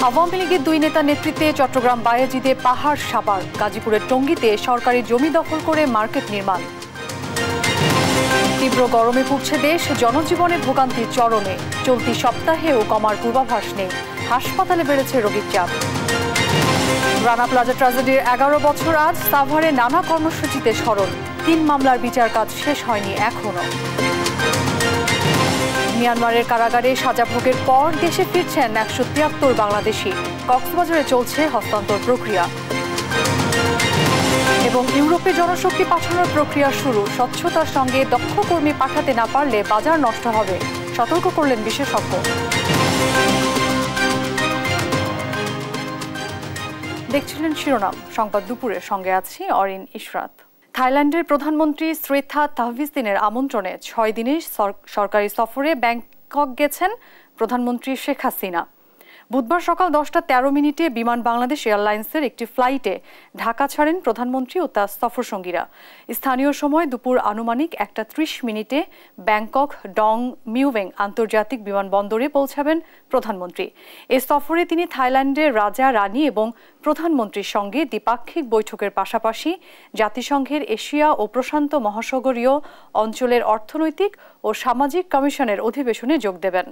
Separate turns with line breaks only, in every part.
আওয়ামী লীগের দুই নেতার নেতৃত্বে চট্টগ্রাম বায়েজিদে পাহাড় সাবার, গাজীপুরের টঙ্গীতে সরকারি জমি দখল করে মার্কেট নির্মাণ। তীব্র গরমে পুড়ছে দেশ, জনজীবনে ভোগান্তি চরমে। চলতি সপ্তাহেও কমার পূর্বাভাস নেই, হাসপাতালে বেড়েছে রোগীর চাপ। রানা প্লাজা ট্র্যাজেডির 11 বছর আজ, সাভারে নানা কর্মসূচিতে স্মরণ। 3 মামলার বিচার কাজ শেষ হয়নি এখনো। মিয়ানমারের কারাগারে সাজা ভোগের পর দেশে ফিরছেন 173 বাংলাদেশি। কক্সবাজারে চলছে হস্তান্তর প্রক্রিয়া। এবং ইউরোপে জনশক্তি পাঠানোর প্রক্রিয়া শুরু। স্বচ্ছতার সঙ্গে দক্ষ কর্মী পাঠাতে না পারলে বাজার নষ্ট হবে, সতর্ক করলেন বিশেষজ্ঞ। দেখছিলেন শিরোনাম সংবাদ দুপুরের, সঙ্গে আছি অরিন ইশরাত। থাইল্যান্ডের প্রধানমন্ত্রী শ্রেথা তাহভিসিনের আমন্ত্রণে 6 দিনের সরকারি সফরে ব্যাংকক গেছেন প্রধানমন্ত্রী শেখ হাসিনা। বুধবার সকাল 10টা 13 মিনিটে বিমান বাংলাদেশ এয়ারলাইন্সের একটি ফ্লাইটে ঢাকা ছাড়েন প্রধানমন্ত্রী ও তার সফরসঙ্গীরা। স্থানীয় সময় দুপুর আনুমানিক 1টা 30 মিনিটে ব্যাংকক ডং মিউভেং আন্তর্জাতিক বিমানবন্দরে পৌঁছাবেন প্রধানমন্ত্রী। এ সফরে তিনি থাইল্যান্ডের রাজা রানী এবং প্রধানমন্ত্রীর সঙ্গে দ্বিপাক্ষিক বৈঠকের পাশাপাশি জাতিসংঘের এশিয়া ও প্রশান্ত মহাসাগরীয় অঞ্চলের অর্থনৈতিক ও সামাজিক কমিশনের অধিবেশনে যোগ দেবেন।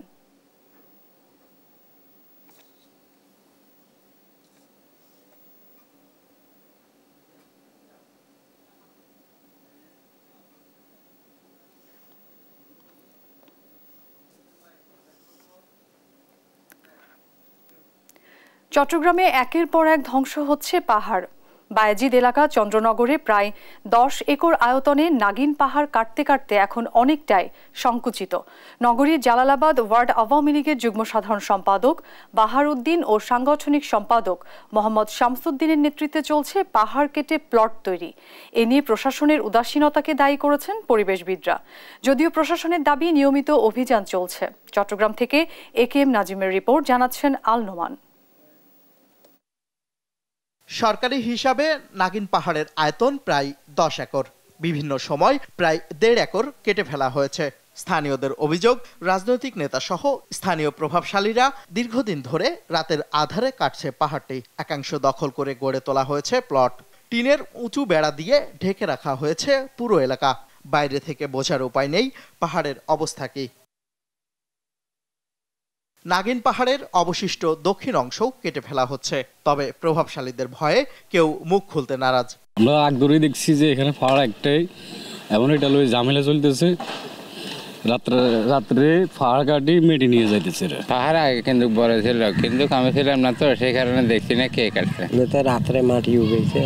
চট্টগ্রামে একের পর এক ধ্বংস হচ্ছে পাহাড়। বায়েজিদ এলাকা চন্দ্রনগরে প্রায় 10 একর আয়তনে নাগিন পাহাড় কাটতে কাটতে এখন অনেকটাই সংকুচিত। নগরীর জালালাবাদ ওয়ার্ড আওয়ামী লীগের যুগ্ম সাধারণ সম্পাদক বাহার উদ্দিন ও সাংগঠনিক সম্পাদক মোহাম্মদ শামসুদ্দিনের নেতৃত্বে চলছে পাহাড় কেটে প্লট তৈরি। এ নিয়ে প্রশাসনের উদাসীনতাকে দায়ী করেছেন পরিবেশবিদরা। যদিও প্রশাসনের দাবি নিয়মিত অভিযান চলছে। চট্টগ্রাম থেকে একেএম নাজিমের রিপোর্ট, জানাচ্ছেন আল নোমান।
সরকারি হিসাবে নাগিন পাহাড়ের আয়তন প্রায় 10 একর। বিভিন্ন সময় প্রায় 1.5 একর কেটে ফেলা হয়েছে। স্থানীয়দের অভিযোগ, রাজনৈতিক নেতা সহ স্থানীয় প্রভাবশালীরা দীর্ঘদিন ধরে রাতের আধারে কাটছে পাহাড়টি। একাংশ দখল করে গড়ে তোলা হয়েছে প্লট। টিনের উঁচু বেড়া দিয়ে ঢেকে রাখা হয়েছে পুরো এলাকা। বাইরে থেকে বোঝার উপায় নেই পাহাড়ের অবস্থা কি। নাগিন পাহাড়ের অবশিষ্ট দক্ষিণ অংশও কেটে ফেলা হচ্ছে, তবে প্রভাবশালীদের ভয়ে কেউ মুখ খুলতে নারাজ।
আমরা আগ ধরেই দেখছি যে এখানে পাহাড় একটাই, এমন এটা লই ঝামেলা চলতেছে। রাত্রে পাহাড় কাটি মেটি নিয়ে যাইতেছে।
পাহাড় আগে কিন্তু বড় ছিল, কিন্তু আমি ছিলাম না, তো সেই কারণে দেখছি না কে কাটছে।
রাত্রে মাটি উঠেছে,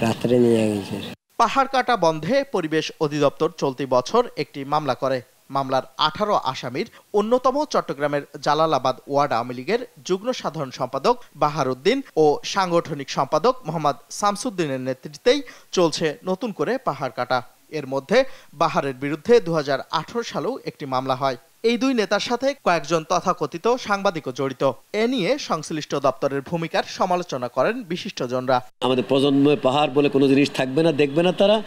রাত্রে নিয়ে গেছে।
পাহাড় কাটা বন্ধে পরিবেশ অধিদপ্তর চলতি বছর একটি মামলা করে। মামলার 18 আসামির অন্যতম চট্টগ্রামের জালালাবাদ ওয়ার্ড আওয়ামী লীগের যুগ্ম সাধারণ সম্পাদক বাহার উদ্দিন ও সাংগঠনিক সম্পাদক মোহাম্মদ শামসুদ্দিনের নেতৃত্বেই চলছে নতুন করে পাহাড় কাটা। এর মধ্যে বাহারের বিরুদ্ধে 2018 সালেও একটি মামলা হয়। এই দুই নেতার সাথে কয়েকজন তথাকথিত সাংবাদিকও জড়িত। এ নিয়ে সংশ্লিষ্ট দপ্তরের ভূমিকার সমালোচনা করেন বিশিষ্টজনরা।
আমাদের প্রজন্মে পাহাড় বলে কোনো জিনিস থাকবে না, দেখবে না তারা।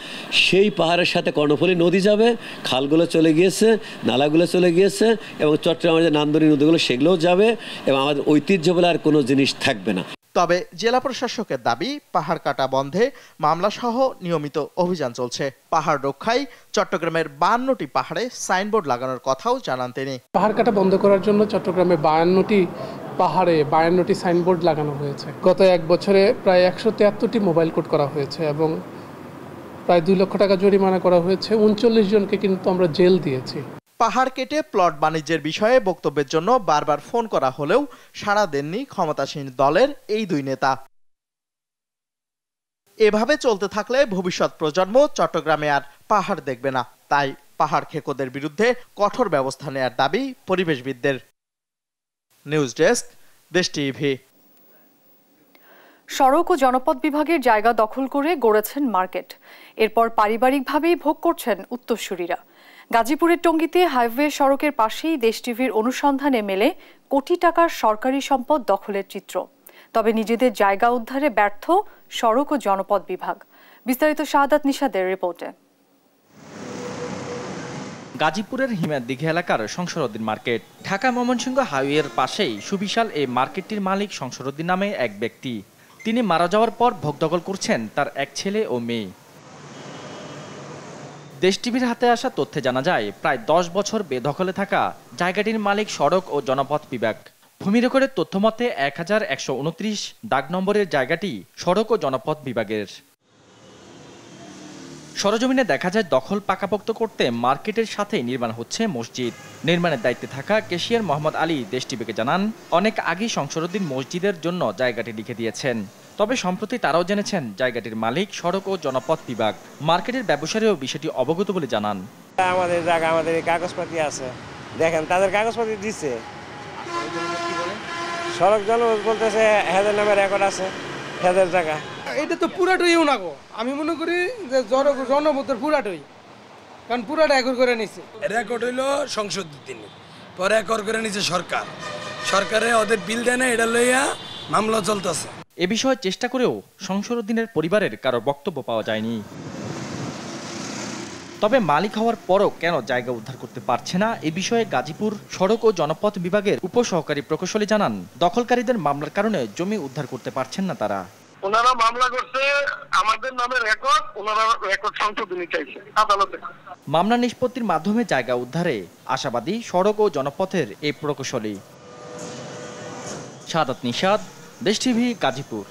সেই পাহাড়ের সাথে কর্ণফুলী নদী যাবে, খালগুলো চলে গিয়েছে, নালাগুলো চলে গিয়েছে, এবং চট্টগ্রামের যে নান্দনিক নদীগুলো সেগুলোও যাবে, এবং আমাদের ঐতিহ্য বলে আর কোনো জিনিস থাকবে না।
তবে জেলা প্রশাসকের দাবি, পাহাড় কাটা বন্ধে মামলা সহ নিয়মিত অভিযান চলছে। পাহাড় রক্ষায় চট্টগ্রামের 52টি পাহাড়ে সাইনবোর্ড লাগানোর কথাও জানান তিনি।
পাহাড় কাটা বন্ধ করার জন্য চট্টগ্রামে 52টি পাহাড়ে 52টি সাইনবোর্ড লাগানো হয়েছে। গত 1 বছরে প্রায় 173টি মোবাইল কোড করা হয়েছে এবং প্রায় 2 লক্ষ টাকা জরিমানা করা হয়েছে। 39 জনকে কিন্তু আমরা জেল দিয়েছি।
পাহাড় কেটে প্লট বাণিজ্যের বিষয়ে বক্তব্যের জন্য বারবার ফোন করা হলেও সাড়া দেননি ক্ষমতাসীন দলের এই দুই নেতা। এভাবে চলতে থাকলে ভবিষ্যৎ প্রজন্ম চট্টগ্রামে আর পাহাড় দেখবে না। তাই পাহাড় খেকোদের বিরুদ্ধে কঠোর ব্যবস্থা নেওয়ার দাবি পরিবেশবিদদের। নিউজ ডেস্ক, দেশ টিভি।
সড়ক ও জনপদ বিভাগের জায়গা দখল করে গড়েছেন মার্কেট। এরপর পারিবারিকভাবেই ভোগ করছেন উত্তরসূরিরা। গাজীপুরের টঙ্গীতে হাইওয়ে সড়কের পাশেই দেশ টিভির অনুসন্ধানে মেলে কোটি টাকার সরকারি সম্পদ দখলের চিত্র। তবে নিজেদের জায়গা উদ্ধারে ব্যর্থ সড়ক ও জনপদ বিভাগ। বিস্তারিত শাহাদাত নিশাদের রিপোর্টে।
গাজীপুরের হিমায়তদীঘি এলাকার সংসরউদ্দিন মার্কেট। ঢাকা ময়মনসিংহ হাইওয়ের পাশেই সুবিশাল এই মার্কেটটির মালিক সংসরউদ্দিন নামে এক ব্যক্তি। তিনি মারা যাওয়ার পর ভোগদখল করছেন তার এক ছেলে ও মেয়ে। দেশ টিভির হাতে আসা তথ্যে জানা যায়, প্রায় 10 বছর বেদখলে থাকা জায়গাটির মালিক সড়ক ও জনপথ বিভাগ। ভূমি রেকর্ডের তথ্য মতে 1129 দাগ নম্বরের জায়গাটি সড়ক ও জনপথ বিভাগের। সরজমিনে দেখা যায়, দখল পাকাপোক্ত করতে মার্কেটের সাথে নির্মাণ হচ্ছে মসজিদ। নির্মাণের দায়িত্বে থাকা ক্যাশিয়ার মোহাম্মদ আলী দেশ টিভিকে জানান, অনেক আগেই সংসরউদ্দিন মসজিদের জন্য জায়গাটি লিখে দিয়েছেন। তবে সম্প্রতি তারাও জেনেছেন জায়গাটির মালিক সড়ক ও জনপথ বিভাগ। মার্কেটের ব্যবসায়ীও বিষয়টি অবগত বলে জানান।
আমাদের জায়গা, আমাদের কাগজপাতি আছে, দেখেন তাদের কাগজপাতি দিচ্ছে। সড়ক জনপথ বলতেছে হেদের নামে রেকর্ড আছে, হেদের জায়গা।
এটা তো পুরাটাই উনাগো, আমি মনে করি যে জনপথের পুরাটাই, কারণ পুরাটা একর করে নিচ্ছে।
রেকর্ড হইলো সংসদ দিন, পরে একর করে নিচ্ছে সরকার। সরকারে ওদের বিল দেয় না, এটা লইয়া মামলা চলতেছে।
এ বিষয়ে চেষ্টা করেও সংসরউদ্দিনের পরিবারের কারো বক্তব্য পাওয়া যায়নি। তবে মালিক হওয়ার পরও কেন জায়গা উদ্ধার করতে পারছে না, এ বিষয়ে গাজীপুর সড়ক ও জনপথ বিভাগের উপসহকারী প্রকৌশলী জানান, দখলকারীদের মামলার কারণে জমি উদ্ধার করতে পারছেন না তারা।
ওনারা মামলা করছে, আমাদের নামে রেকর্ড, ওনারা রেকর্ড সংশোধনী চাইছে আদালতে।
মামলা নিষ্পত্তির মাধ্যমে জায়গা উদ্ধারে আশাবাদী সড়ক ও জনপথের এই প্রকৌশলী। সাদাত নিশাদ, দেশ টিভি, গাজীপুর।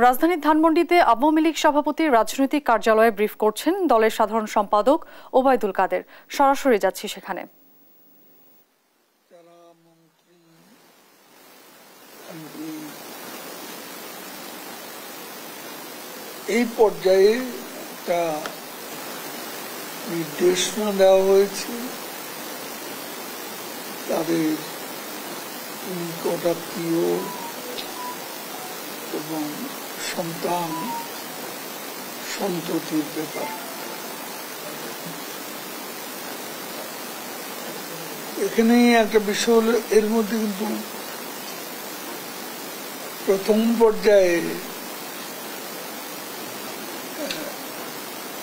রাজধানীর ধানমন্ডিতে আওয়ামী লীগ সভাপতির রাজনৈতিক কার্যালয়ে ব্রিফ করছেন দলের সাধারণ সম্পাদক ওবায়দুল কাদের। সরাসরি যাচ্ছি সেখানে।
এই পর্যায়ে একটা নির্দেশনা দেওয়া হয়েছে তাদের নিকটাত্মীয় এবং সন্তান সন্ততির ব্যাপার। এখানে একটা বিষয় হলো, এর মধ্যে কিন্তু প্রথম পর্যায়ে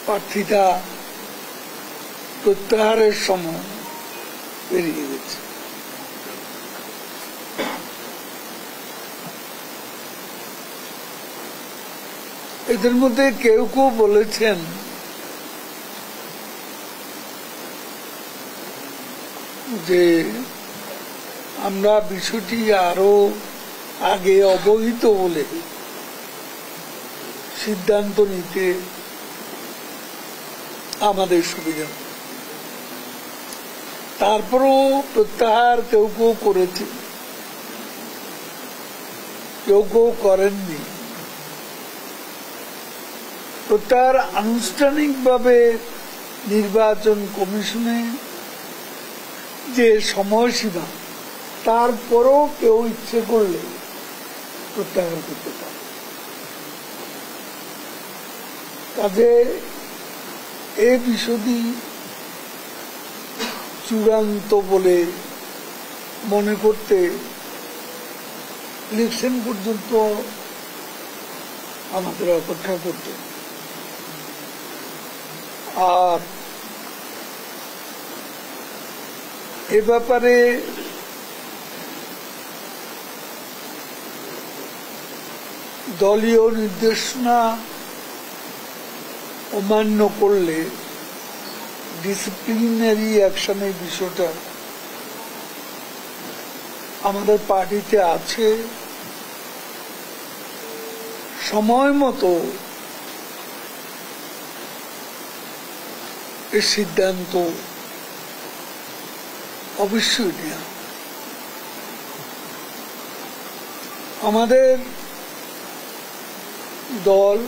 প্রার্থীটা প্রত্যাহারের সময় পেরিয়ে গেছে। এদের মধ্যে কেউ কেউ বলেছেন যে আমরা বিষয়টি আরো আগে অবহিত বলে সিদ্ধান্ত নিতে আমাদের সুবিধা। তারপরও প্রত্যাহার কেউ কেউ করেছে, কেউ কেউ করেননি। প্রত্যাহার আনুষ্ঠানিকভাবে নির্বাচন কমিশনে যে সময়সীমা, তারপরও কেউ ইচ্ছে করলে প্রত্যাহার করতে পারে। কাজে এই বিষয়টি চূড়ান্ত বলে মনে করতে ইলেকশন পর্যন্ত আমাদের অপেক্ষা করতে। আর এ ব্যাপারে দলীয় নির্দেশনা অমান্য করলে ডিসিপ্লিনারি অ্যাকশনের বিষয়টা আমাদের পার্টিতে আছে। সময় মতো এই সিদ্ধান্ত অবশ্যই নেওয়া। আমাদের দল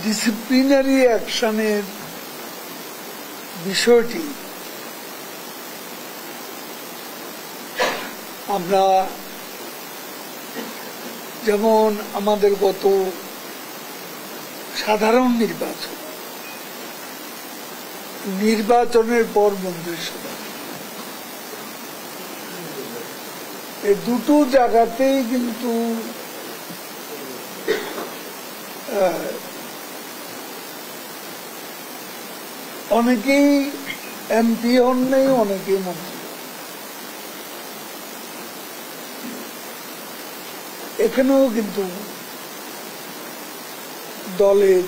ডিসিপ্লিনারি অ্যাকশনের বিষয়টি আমরা যেমন আমাদের গত সাধারণ নির্বাচনের পর মন্ত্রিসভা, এই দুটো জায়গাতেই কিন্তু অনেকেই এমপি হন নেই, অনেকেই মন্ত্রী। এখানেও কিন্তু দলের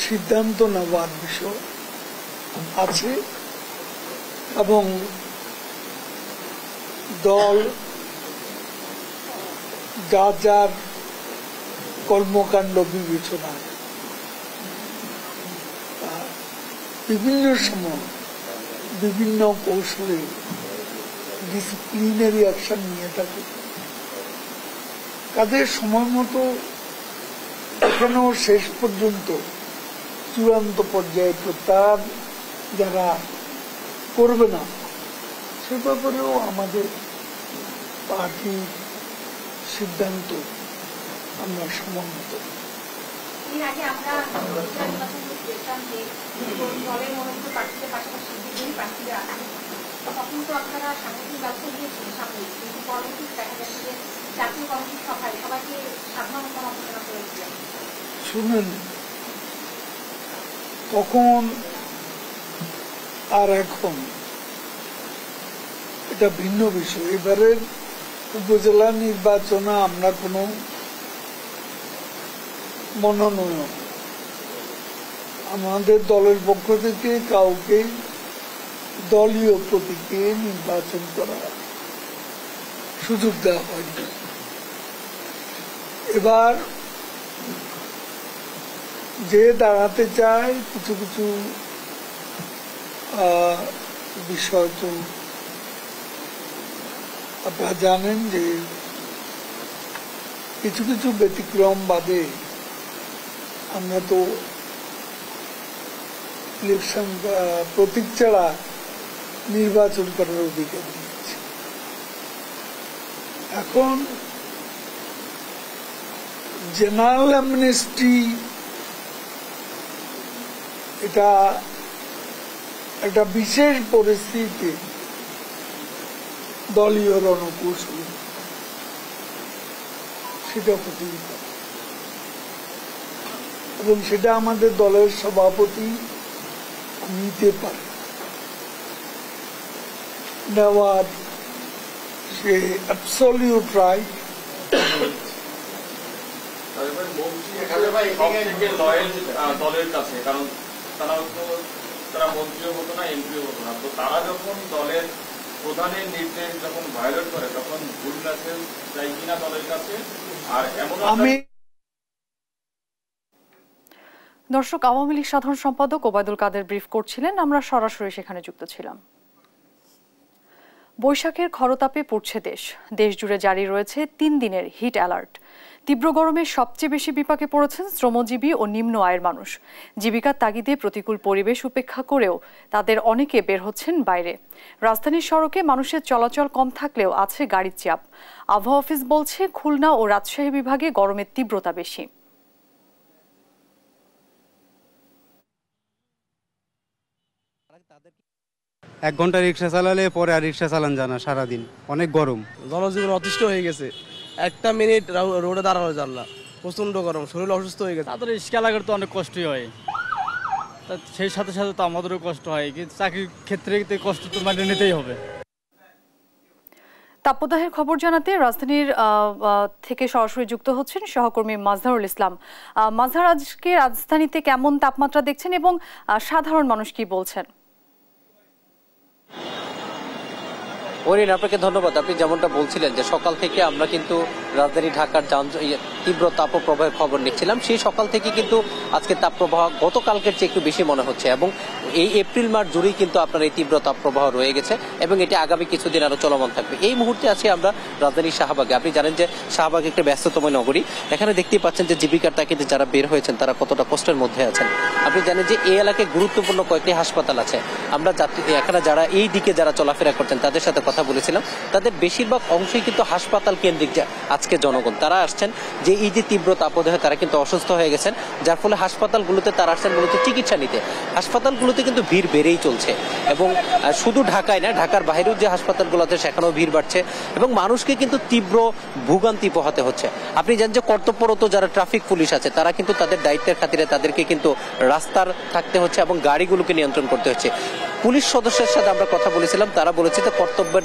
সিদ্ধান্ত নেওয়ার বিষয় আছে এবং দল যার যার কর্মকাণ্ড বিবেচনায় বিভিন্ন সময় বিভিন্ন কৌশলে ডিসিপ্লিনারি অ্যাকশন নিয়ে থাকে। তাদের সময় মতো এখানেও শেষ পর্যন্ত চূড়ান্ত পর্যায়ে প্রত্যাহার যারা করবে না সে ব্যাপারেও আমাদের পার্টির সিদ্ধান্ত আমরা সমন্বিত। শুনেন, তখন আর এখন এটা ভিন্ন বিষয়। এবারের উপজেলা নির্বাচনে আমরা কোনো মনোনয়ন আমাদের দলের পক্ষ থেকে কাউকে দলীয় প্রতীকে নির্বাচন করার সুযোগ দেওয়া হয়নি। এবার যে দাঁড়াতে চায় কিছু কিছু বিষয় তো আপনারা জানেন যে কিছু কিছু ব্যতিক্রম বাদে আমরা তো ইলেকশন প্রতীক ছাড়া নির্বাচন করার অধিকার দিচ্ছি। এখন জেনারেল অ্যামনেস্টি এটা একটা বিশেষ পরিস্থিতিতে দলীয় রণকৌশল সেটা হতেই পারে এবং সেটা আমাদের দলের সভাপতি নিতে পারে, নেওয়ার সে অ্যাবসলিউট রাইট।
দলের কাছে, কারণ তারা মন্ত্রীও হতো না, এমপিও হতো না, তো তারা যখন দলের প্রধানের নির্দেশ যখন ভায়োলেট করে তখন ভুল মেসেজ যায় কিনা দলের কাছে। আর এমন
দর্শক, আওয়ামী লীগ সাধারণ সম্পাদক ওবায়দুল কাদের ব্রিফ করছিলেন, আমরা সরাসরি সেখানে যুক্ত ছিলাম। বৈশাখের খরতাপে পুড়ছে দেশ। দেশ জুড়ে জারি রয়েছে 3 দিনের হিট অ্যালার্ট। তীব্র গরমে সবচেয়ে বেশি বিপাকে পড়েছেন শ্রমজীবী ও নিম্ন আয়ের মানুষ। জীবিকার তাগিদে প্রতিকূল পরিবেশ উপেক্ষা করেও তাদের অনেকে বের হচ্ছেন বাইরে। রাজধানীর সড়কে মানুষের চলাচল কম থাকলেও আছে গাড়ির চাপ। আবহাওয়া অফিস বলছে খুলনা ও রাজশাহী বিভাগে গরমের তীব্রতা বেশি।
এক ঘন্টা রিক্সা চালালে পরে আর রিক্সা চালান যায় না, সারাদিন অনেক গরম।
জনজীবন অতিষ্ঠ হয়ে গেছে, একটা মিনিট রোডে দাঁড়ানো যান না, প্রচন্ড গরম, শরীর অসুস্থ হয়ে গেছে।
তাদের রিক্সা লাগার তো অনেক কষ্টই হয়, সেই সাথে সাথে তো আমাদেরও কষ্ট হয়, কিন্তু চাকরির ক্ষেত্রে কষ্ট তো মানে নিতেই হবে।
তাপদাহের খবর জানাতে রাজধানীর থেকে সরাসরি যুক্ত হচ্ছেন সহকর্মী মাজহারুল ইসলাম। মাজহার, আজকে রাজধানীতে কেমন তাপমাত্রা দেখছেন এবং সাধারণ মানুষ কি বলছেন?
ওরিন, আপনাকে ধন্যবাদ। আপনি যেমনটা বলছিলেন যে সকাল থেকে আমরা কিন্তু রাজধানী ঢাকার তীব্র তাপপ্রবাহের খবর নিচ্ছিলাম। সেই সকাল থেকে কিন্তু আজকে তাপপ্রবাহ গতকালকের চেয়ে একটু বেশি মনে হচ্ছে এবং এই এপ্রিল মাস জুড়েই কিন্তু আপনার এই তীব্র তাপপ্রবাহ রয়ে গেছে এবং এটি আগামী কিছুদিন আরো চলমান থাকবে। এই মুহূর্তে আছি আমরা রাজধানীর শাহবাগে। আপনি জানেন যে শাহবাগ একটা ব্যস্ততম নগরী। এখানে দেখতেই পাচ্ছেন যে জীবিকার তাগিদে যারা বের হয়েছেন তারা কতটা কষ্টের মধ্যে আছেন। আপনি জানেন যে এই এলাকায় গুরুত্বপূর্ণ কয়েকটি হাসপাতাল আছে। আমরা এখানে যারা এই দিকে যারা চলাফেরা করছেন তাদের সাথে কথা বলেছিলাম, তাদের বেশিরভাগ অংশই কিন্তু হাসপাতাল কেন্দ্রিক আছে। আজকে জনগণ তারা আসছেন যে এই যে তীব্র তাপদাহে তারা কিন্তু অসুস্থ হয়ে গেছেন, যার ফলে হাসপাতালগুলোতে তারা আসছেন মূলত চিকিৎসা নিতে। হাসপাতালগুলোতে কিন্তু ভিড় বেড়েই চলছে এবং শুধু ঢাকায় না, ঢাকার বাইরেও যে হাসপাতালগুলো আছে সেখানেও ভিড় বাড়ছে এবং মানুষকে কিন্তু তীব্র ভোগান্তি পোহাতে হচ্ছে। আপনি জানেন যে কর্তব্যরত যারা ট্রাফিক পুলিশ আছে তারা কিন্তু তাদের দায়িত্বের খাতিরে তাদেরকে কিন্তু রাস্তার থাকতে হচ্ছে এবং গাড়িগুলোকে নিয়ন্ত্রণ করতে হচ্ছে। পুলিশ সদস্যের সাথে আমরা কথা বলেছিলাম, তারা বলেছে যে কর্তব্যের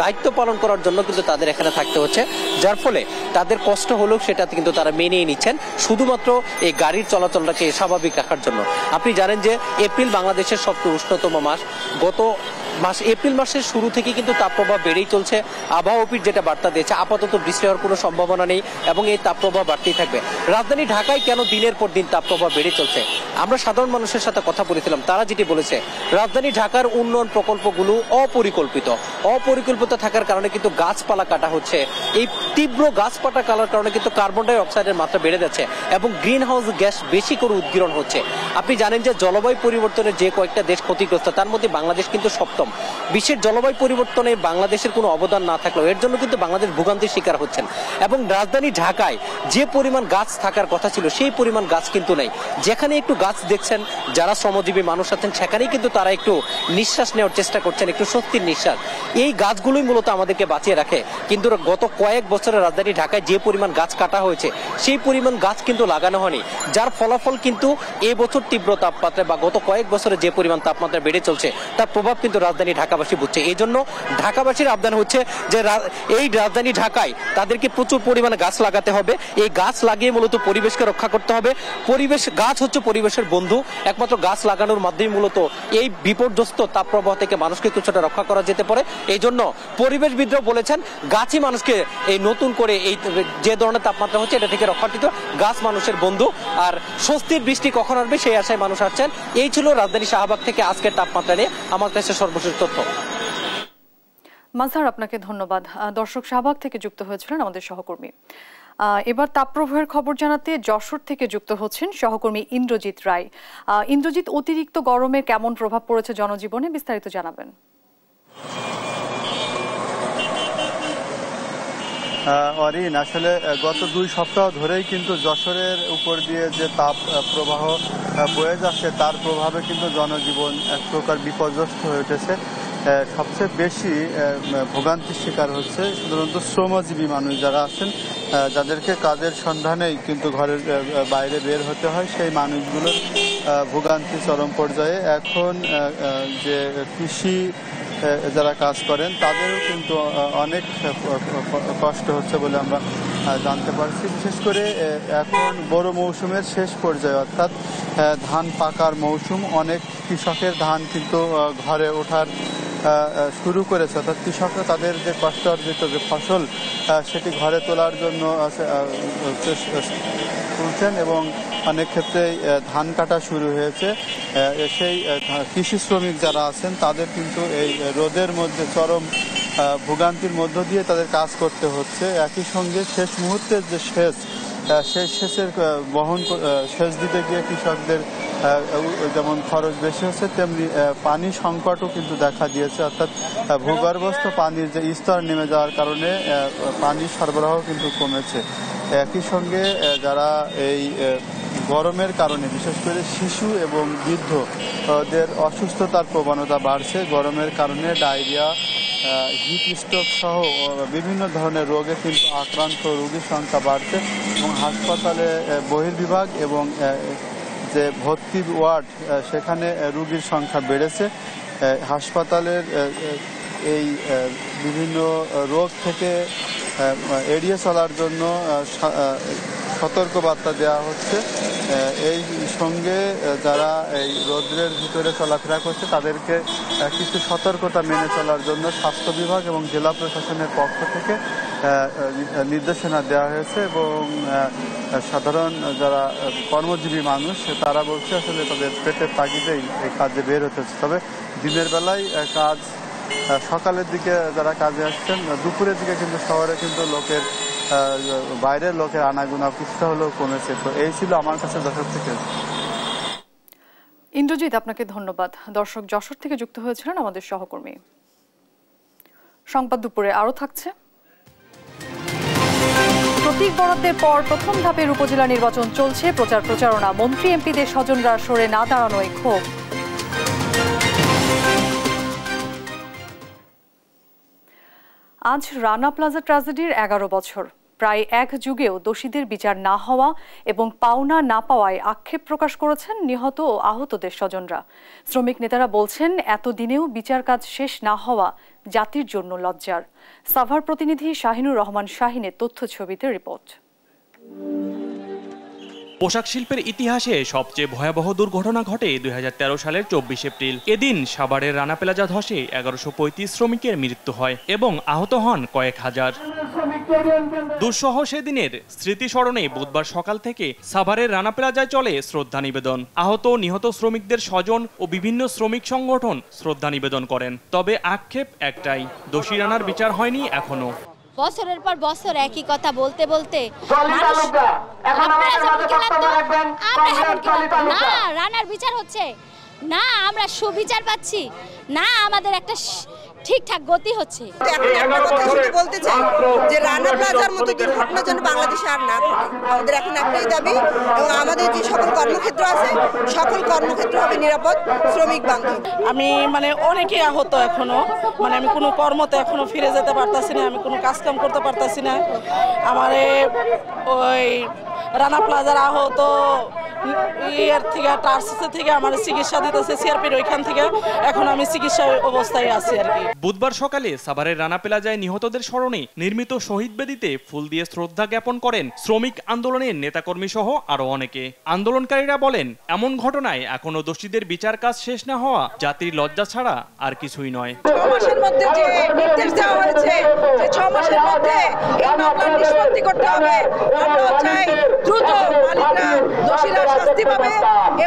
দায়িত্ব পালন করার জন্য কিন্তু তাদের এখানে থাকতে হচ্ছে, যার ফলে তাদের কষ্ট হলেও সেটা কিন্তু তারা মেনেই নিচ্ছেন শুধুমাত্র এই গাড়ির চলাচলটাকে স্বাভাবিক রাখার জন্য। আপনি জানেন যে এপ্রিল বাংলাদেশের সবচেয়ে উষ্ণতম মাস। গত মাস এপ্রিল মাসের শুরু থেকে কিন্তু তাপপ্রবাহ বেড়েই চলছে। আবহাওয়া অফিস যেটা বার্তা দিয়েছে, আপাতত বৃষ্টি হওয়ার কোনো সম্ভাবনা নেই এবং এই তাপপ্রবাহ বাড়তেই থাকবে। রাজধানী ঢাকায় কেন দিনের পর দিন তাপপ্রবাহ বেড়ে চলছে, আমরা সাধারণ মানুষের সাথে কথা বলেছিলাম, তারা যেটি বলেছে রাজধানী ঢাকার উন্নয়ন প্রকল্পগুলো অপরিকল্পিত থাকার কারণে কিন্তু গাছপালা কাটা হচ্ছে। এই তীব্র গাছপালা কাটার কারণে কিন্তু কার্বন ডাই অক্সাইডের মাত্রা বেড়ে যাচ্ছে এবং গ্রিন হাউস গ্যাস বেশি করে উদ্গীরণ হচ্ছে। আপনি জানেন যে জলবায়ু পরিবর্তনের যে কয়েকটা দেশ ক্ষতিগ্রস্ত তার মধ্যে বাংলাদেশ কিন্তু সপ্তম। বিশ্বের জলবায়ু পরিবর্তনে বাংলাদেশের কোনো অবদান না থাকলেও এর জন্য কিন্তু বাংলাদেশ ভোগান্তির শিকার হচ্ছেন এবং রাজধানী ঢাকায় যে পরিমাণ গাছ থাকার কথা ছিল সেই পরিমাণ গাছ কিন্তু নেই। যেখানে একটু গাছ দেখছেন যারা শ্রমজীবী মানুষ আছেন সেখানেই কিন্তু তারা একটু নিঃশ্বাস নেওয়ার চেষ্টা করছেন, একটু স্বস্তির নিঃশ্বাস। এই গাছগুলোই মূলত আমাদেরকে বাঁচিয়ে রাখে। কিন্তু গত কয়েক বছরের রাজধানী ঢাকায় যে পরিমাণ গাছ কাটা হয়েছে সেই পরিমাণ গাছ কিন্তু লাগানো হয়নি, যার ফলাফল কিন্তু এবছর তীব্র তাপমাত্রা বা গত কয়েক বছরে যে পরিমাণ তাপমাত্রা বেড়ে চলছে তার প্রভাব কিন্তু রাজধানী ঢাকাবাসী বুঝছে। এই জন্য ঢাকাবাসীর আবেদন হচ্ছে যে এই রাজধানী ঢাকায় তাদেরকে প্রচুর পরিমাণে গাছ লাগাতে হবে। এই গাছ লাগিয়ে মূলত পরিবেশকে রক্ষা করতে হবে। গাছ হচ্ছে পরিবেশের বন্ধু। একমাত্র গাছ লাগানোর মাধ্যমে মূলত এই বিপর্যস্ত তাপপ্রবাহ থেকে মানুষকে কিছুটা রক্ষা করা যেতে পারে। এই জন্য পরিবেশবিদরা বলেছেন গাছই মানুষকে এই নতুন করে এই যে ধরনের তাপমাত্রা হচ্ছে এটা থেকে রক্ষা দিতে, গাছ মানুষের বন্ধু। আর স্বস্তির বৃষ্টি কখন আসবে সেই আশায় মানুষ আসছেন। এই ছিল রাজধানী শাহবাগ থেকে আজকের তাপমাত্রা নিয়ে আমার কাছে সর্বশেষ তথ্য।
মাজহার, আপনাকে ধন্যবাদ। দর্শক, শাহবাগ থেকে যুক্ত হয়েছিলেন আমাদের সহকর্মী। এবার তাপপ্রবাহের খবর জানাতে যশোর থেকে যুক্ত হচ্ছেন সহকর্মী ইন্দ্রজিৎ রায়। ইন্দ্রজিৎ, অতিরিক্ত গরমে কেমন প্রভাব পড়েছে জনজীবনে, বিস্তারিত জানাবেন।
অরিন, আসলে গত 2 সপ্তাহ ধরেই কিন্তু যশোরের উপর দিয়ে যে তাপ প্রবাহ বয়ে যাচ্ছে তার প্রভাবে কিন্তু জনজীবন এক প্রকার বিপর্যস্ত হয়ে উঠেছে। সবচেয়ে বেশি ভোগান্তির শিকার হচ্ছে সাধারণত শ্রমজীবী মানুষ যারা আছেন, যাদেরকে কাজের সন্ধানেই কিন্তু ঘরের বাইরে বের হতে হয়, সেই মানুষগুলোর ভোগান্তি চরম পর্যায়ে। এখন যে কৃষি যারা কাজ করেন তাদেরও কিন্তু অনেক কষ্ট হচ্ছে বলে আমরা জানতে পারছি। বিশেষ করে এখন বড় মৌসুমের শেষ পর্যায়ে, অর্থাৎ ধান পাকার মৌসুম। অনেক কৃষকের ধান কিন্তু ঘরে ওঠার শুরু করেছে, অর্থাৎ কৃষকরা তাদের যে কষ্ট অর্জিত যে ফসল সেটি ঘরে তোলার জন্য তুলছেন এবং অনেক ক্ষেত্রে ধান কাটা শুরু হয়েছে। সেই কৃষি শ্রমিক যারা আছেন তাদের কিন্তু এই রোদের মধ্যে চরম ভোগান্তির মধ্য দিয়ে তাদের কাজ করতে হচ্ছে। একই সঙ্গে শেষ মুহূর্তের যে সেই সেচের সেচ দিতে গিয়ে কৃষকদের যেমন খরচ বেশি হচ্ছে, তেমনি পানি সংকটও কিন্তু দেখা দিয়েছে। অর্থাৎ ভূগর্ভস্থ পানির যে স্তর নেমে যাওয়ার কারণে পানির সরবরাহ কিন্তু কমেছে। একই সঙ্গে যারা এই গরমের কারণে বিশেষ করে শিশু এবং বৃদ্ধদের অসুস্থতার প্রবণতা বাড়ছে। গরমের কারণে ডায়রিয়া, হিট স্ট্রোক সহ বিভিন্ন ধরনের রোগে কিন্তু আক্রান্ত রোগীর সংখ্যা বাড়ছে এবং হাসপাতালে বহির্বিভাগ এবং যে ভর্তি ওয়ার্ড সেখানে রোগীর সংখ্যা বেড়েছে। হাসপাতালের এই বিভিন্ন রোগ থেকে এড়িয়ে চলার জন্য সতর্কবার্তা দেওয়া হচ্ছে। এই সঙ্গে যারা এই রৌদ্রের ভিতরে চলাফেরা করছে তাদেরকে কিছু সতর্কতা মেনে চলার জন্য স্বাস্থ্য বিভাগ এবং জেলা প্রশাসনের পক্ষ থেকে নির্দেশনা দেওয়া হয়েছে এবং সাধারণ যারা কর্মজীবী মানুষ তারা বলছে আসলে তাদের পেটের তাগিদেই এই কাজে বের হতে হচ্ছে। তবে দিনের বেলায় কাজ, সকালের দিকে যারা কাজে আসছেন, দুপুরের দিকে কিন্তু শহরে কিন্তু বাইরের লোকের আনাগোনা কিছুটা হলেও কমেছে। তো এই ছিল আমার কাছে যশোর থেকে।
ইন্দ্রজিৎ, আপনাকে ধন্যবাদ। দর্শক, যশোর থেকে যুক্ত হয়েছিলেন আমাদের সহকর্মী। সংবাদ দুপুরে আরও থাকছে। প্রতীক বরাদ্দের পর প্রথম ধাপের উপজেলা নির্বাচন চলছে, প্রচারণা। মন্ত্রী এমপিদের স্বজনরা সরে না দাঁড়ানোয় ক্ষোভ। আজ রানা প্লাজা ট্র্যাজেডির 11 বছর। প্রায় এক যুগেও দোষীদের বিচার না হওয়া এবং পাওনা না পাওয়ায় আক্ষেপ প্রকাশ করেছেন নিহত ও আহতদের স্বজনরা। শ্রমিক নেতারা বলছেন, এতদিনেও বিচার কাজ শেষ না হওয়া জাতির জন্য লজ্জার। সাভার প্রতিনিধি শাহিনুর রহমান শাহিনের তথ্য ছবিতে রিপোর্ট।
পোশাক শিল্পের ইতিহাসে সবচেয়ে ভয়াবহ দুর্ঘটনা ঘটে 2013 সালের 24 এপ্রিল। এদিন সাভারের রানা প্লাজা ধসে 1135 শ্রমিকের মৃত্যু হয় এবং আহত হন কয়েক হাজার। দুঃসহ সেদিনের স্মৃতি স্মরণে বুধবার সকাল থেকে সাভারের রানা প্লাজায় চলে শ্রদ্ধা নিবেদন। আহত নিহত শ্রমিকদের স্বজন ও বিভিন্ন শ্রমিক সংগঠন শ্রদ্ধা নিবেদন করেন। তবে আক্ষেপ একটাই, দোষী রানার বিচার হয়নি এখনো।
বছরের পর বছর একই কথা বলতে না রানার বিচার হচ্ছে না, আমরা সুবিচার পাচ্ছি না, আমাদের একটা ঠিকঠাক গতি হচ্ছে।
বলতে চাই যে রানা প্লাজার মতো দুর্ঘটনা যেন বাংলাদেশে আর না ঘটে। আমাদের এখন একটাই দাবি, এবং আমাদের যে সকল কর্মক্ষেত্র আছে সকল কর্মক্ষেত্র হবে নিরাপদ, শ্রমিক বান্ধব।
আমি অনেকেই আহত এখনো, আমি কোনো কর্মতে এখনো ফিরে যেতে পারতাছি না, আমি কোনো কাজ কাম করতে পারতাছি না। আমারে ওই রানা প্লাজার আহত টার্সিসে থেকে আমার চিকিৎসা দিতেছে সিআরপির ওইখান থেকে, এখন আমি চিকিৎসা অবস্থায় আছি আর কি।
বুধবার সকালে সাভারের রানা প্লাজায় নিহতদের স্মরণে নির্মিত শহীদ বেদিতে ফুল দিয়ে শ্রদ্ধা জ্ঞাপন করেন শ্রমিক আন্দোলনের নেতাকর্মী সহ আরো অনেকে। আন্দোলনকারীরা বলেন, এমন ঘটনায় এখনো দোষীদের বিচার কাজ শেষ না হওয়া জাতির লজ্জা ছাড়া আর কিছুই নয়।
6 মাসের মধ্যে যে নির্দেশ দেওয়া হয়েছে যে 6 মাসের মধ্যে এই মামলা নিষ্পত্তি করতে হবে, আমরা চাই দ্রুত মালিকরা দোষীরা শাস্তি পাবে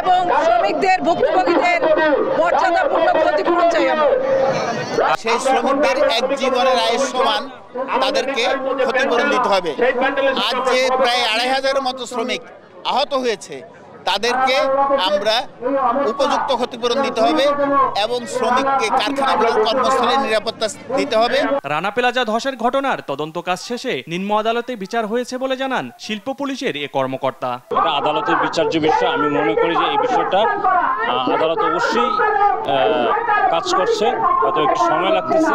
এবং শ্রমিকদের ভুক্তভোগীদের মর্যাদাপূর্ণ ক্ষতিপূরণ চাই আমরা।
সেই শ্রমিকদের এক জীবনের আয়ের সমান তাদেরকে ক্ষতিপূরণ দিতে হবে। আজ যে প্রায় 2500-এর মতো শ্রমিক আহত হয়েছে, তাদেরকে আমরা উপযুক্ত ক্ষতিপূরণ দিতে হবে এবং শ্রমিককে কারখানাগুলোর কর্মস্থলে নিরাপত্তা দিতে হবে।
রানা প্লাজা ধসের ঘটনার তদন্ত কাজ শেষে নিম্ন আদালতে বিচার হয়েছে বলে জানান শিল্প পুলিশের এ কর্মকর্তা।
এটা আদালতের বিচার্য বিষয়। আমি মনে করি যে এই বিষয়টা আদালত অবশ্যই কাজ করছে, হয়তো একটু সময় লাগতেছে।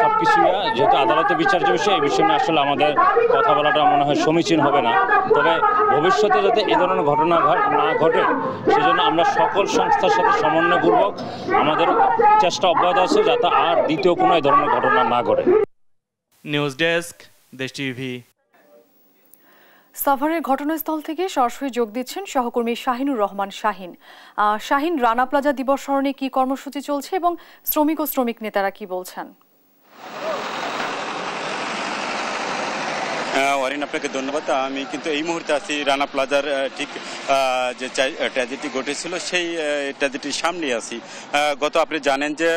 সবকিছু যেহেতু আদালতের বিচার্য বিষয়, এই বিষয় নিয়ে আসলে আমাদের কথা বলাটা মনে হয় সমীচীন হবে না। তবে ভবিষ্যতে যাতে এ ধরনের ঘটনা না ঘটে, সেজন্য আমরা সকল সংস্থার সাথে সমন্বয়পূর্বক আমাদের চেষ্টা অব্যাহত আছে যাতে আর দ্বিতীয় কোনো এই ধরনের ঘটনা না ঘটে।
নিউজ ডেস্ক, দেশ টিভি।
সাভারের ঘটনাস্থল থেকে সরাসরি যোগ দিচ্ছেন সহকর্মী শাহিনুর রহমান শাহিন। শাহিন, রানা প্লাজা দিবস স্মরণে কি কর্মসূচি চলছে এবং শ্রমিক নেতারা কি বলছেন?
ওয়ারিন, আপনাকে ধন্যবাদ। আমি কিন্তু এই মুহূর্তে আছি রানা প্লাজার ঠিক যে ট্র্যাজেডি ঘটেছিল সেই ট্র্যাজেডির সামনে আছি। গত আপনি জানেন যে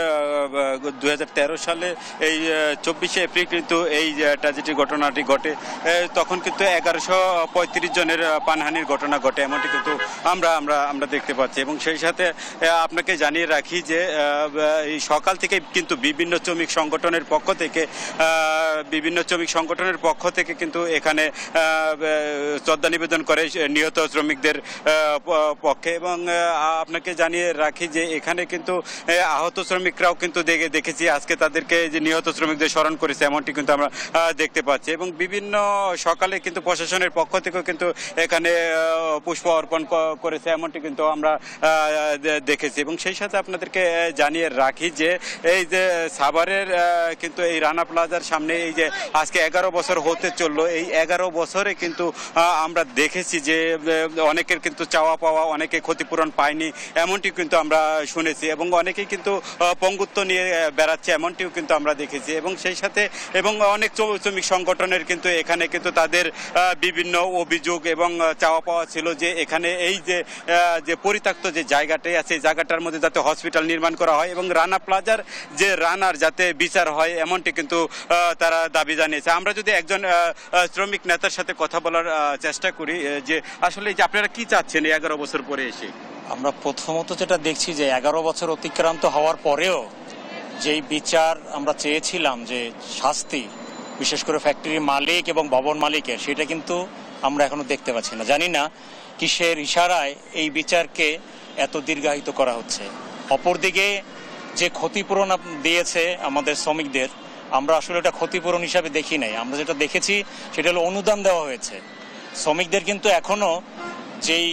2013 সালে এই 24 এপ্রিল কিন্তু এই ট্র্যাজেডি ঘটনাটি ঘটে। তখন কিন্তু 1135 জনের প্রাণহানির ঘটনা ঘটে, এমনটি কিন্তু আমরা দেখতে পাচ্ছি। এবং সেই সাথে আপনাকে জানিয়ে রাখি যে এই সকাল থেকে কিন্তু বিভিন্ন শ্রমিক সংগঠনের পক্ষ থেকে কিন্তু এখানে শ্রদ্ধা নিবেদন করে নিহত শ্রমিকদের পক্ষে। এবং আপনাকে জানিয়ে রাখি যে এখানে কিন্তু আহত শ্রমিকরাও কিন্তু দেখেছি আজকে তাদেরকে যে নিহত শ্রমিকদের স্মরণ করেছে, এমনটি কিন্তু আমরা দেখতে পাচ্ছি। এবং বিভিন্ন সকালে কিন্তু প্রশাসনের পক্ষ থেকেও কিন্তু এখানে পুষ্প অর্পণ করেছে, এমনটি কিন্তু আমরা দেখেছি। এবং সেই সাথে আপনাদেরকে জানিয়ে রাখি যে এই যে সাভারের কিন্তু এই রানা প্লাজার সামনে এই যে আজকে 11 বছর হতে চললো, এই 11 বছরে কিন্তু আমরা দেখেছি যে অনেকের কিন্তু চাওয়া পাওয়া, অনেকে ক্ষতিপূরণ পায়নি, এমনটি কিন্তু আমরা শুনেছি। এবং অনেকেই কিন্তু পঙ্গুত্ব নিয়ে বেড়াচ্ছে, এমনটিও কিন্তু আমরা দেখেছি। এবং সেই সাথে অনেক শ্রমিক সংগঠনের কিন্তু এখানে কিন্তু তাদের বিভিন্ন অভিযোগ এবং চাওয়া পাওয়া ছিল যে এখানে এই যে পরিত্যক্ত যে জায়গাটাই আছে, এই জায়গাটার মধ্যে যাতে হসপিটাল নির্মাণ করা হয় এবং রানা প্লাজার যে রানার যাতে বিচার হয়, এমনটি কিন্তু তারা দাবি জানিয়েছে। আমরা যদি একজন শ্রমিক নেতার সাথে কথা বলার চেষ্টা করি যে আসলে যে আপনারা কি চাচ্ছেন 11 বছর পরে এসে?
আমরা প্রথমত যেটা দেখছি যে 11 বছর অতিক্রান্ত হওয়ার পরেও যেই বিচার আমরা চেয়েছিলাম, যে শাস্তি বিশেষ করে ফ্যাক্টরির মালিক এবং ভবন মালিকের, সেটা কিন্তু আমরা এখনো দেখতে পাচ্ছি না। জানি না কিসের ইশারায় এই বিচারকে এত দীর্ঘায়িত করা হচ্ছে। অপরদিকে যে ক্ষতিপূরণ দিয়েছে আমাদের শ্রমিকদের, আমরা আসলে এটা ক্ষতিপূরণ হিসাবে দেখি নাই। আমরা যেটা দেখেছি সেটা হলো অনুদান দেওয়া হয়েছে। শ্রমিকদের কিন্তু এখনো যেই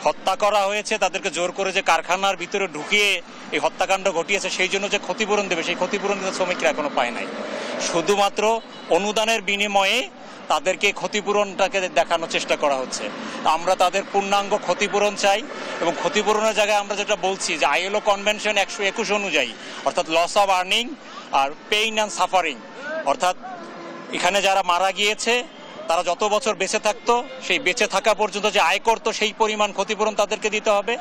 হত্যা করা হয়েছে, তাদেরকে জোর করে যে কারখানার ভিতরে ঢুকিয়ে এই হত্যাকাণ্ড ঘটিয়েছে, সেই জন্য যে ক্ষতিপূরণ দেবে, সেই ক্ষতিপূরণ কিন্তু শ্রমিকরা এখনো পায় নাই। শুধুমাত্র অনুদানের বিনিময়ে তাদেরকে ক্ষতিপূরণটাকে দেখানোর চেষ্টা করা হচ্ছে। আমরা তাদের পূর্ণাঙ্গ ক্ষতিপূরণ চাই, এবং ক্ষতিপূরণের জায়গায় আমরা যেটা বলছি যে ILO কনভেনশন 121 অনুযায়ী, অর্থাৎ লস অফ আর্নিং আর পেইন অ্যান্ড সাফারিং, অর্থাৎ এখানে যারা মারা গিয়েছে তারা যত বছর বেঁচে থাকতো, সেই বেঁচে থাকা পর্যন্ত যে আয় করতো সেই পরিমাণ ক্ষতিপূরণ তাদেরকে দিতে হবে।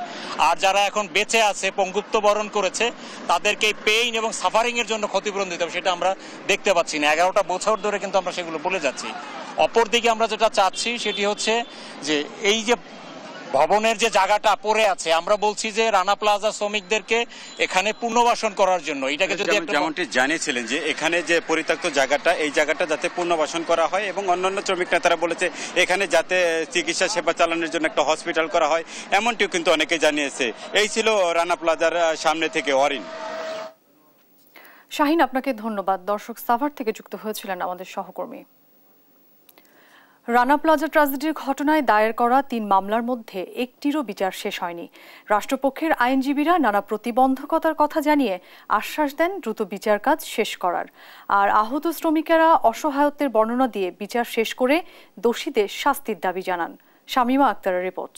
আর যারা এখন বেঁচে আছে, পঙ্গুত্ব বরণ করেছে, তাদেরকে পেইন এবং সাফারিংয়ের জন্য ক্ষতিপূরণ দিতে হবে। সেটা আমরা দেখতে পাচ্ছি না। 11টা বছর ধরে কিন্তু আমরা সেগুলো বলে যাচ্ছি। অপরদিকে আমরা যেটা চাচ্ছি সেটি হচ্ছে যে এই যে ভবনের যে জায়গাটা পড়ে আছে, আমরা বলছি যে রানা প্লাজা শ্রমিকদেরকে এখানে পুনর্বাসন করার জন্য, এটাকে যদি
যেমনটি জানিয়েছিলেন যে এখানে যে পরিত্যক্ত জায়গাটা, এই জায়গাটা যাতে পুনর্বাসন করা হয়, এবং অন্যান্য শ্রমিক নেতারা বলেছে এখানে যাতে চিকিৎসা সেবা চালানোর জন্য একটা হসপিটাল করা হয়, এমনটিও কিন্তু অনেকে জানিয়েছে। এই ছিল রানা প্লাজার সামনে থেকে অরিন।
শাহিন, আপনাকে ধন্যবাদ। দর্শক, সাভার থেকে যুক্ত হয়েছিলেন আমাদের সহকর্মী। রানা প্লাজা ট্র্যাজেডির ঘটনায় দায়ের করা 3 মামলার মধ্যে একটিরও বিচার শেষ হয়নি। রাষ্ট্রপক্ষের আইনজীবীরা নানা প্রতিবন্ধকতার কথা জানিয়ে আশ্বাস দেন দ্রুত বিচার কাজ শেষ করার। আর আহত শ্রমিকেরা অসহায়ত্বের বর্ণনা দিয়ে বিচার শেষ করে দোষীদের শাস্তির দাবি জানান। শামীমা আক্তারের রিপোর্ট।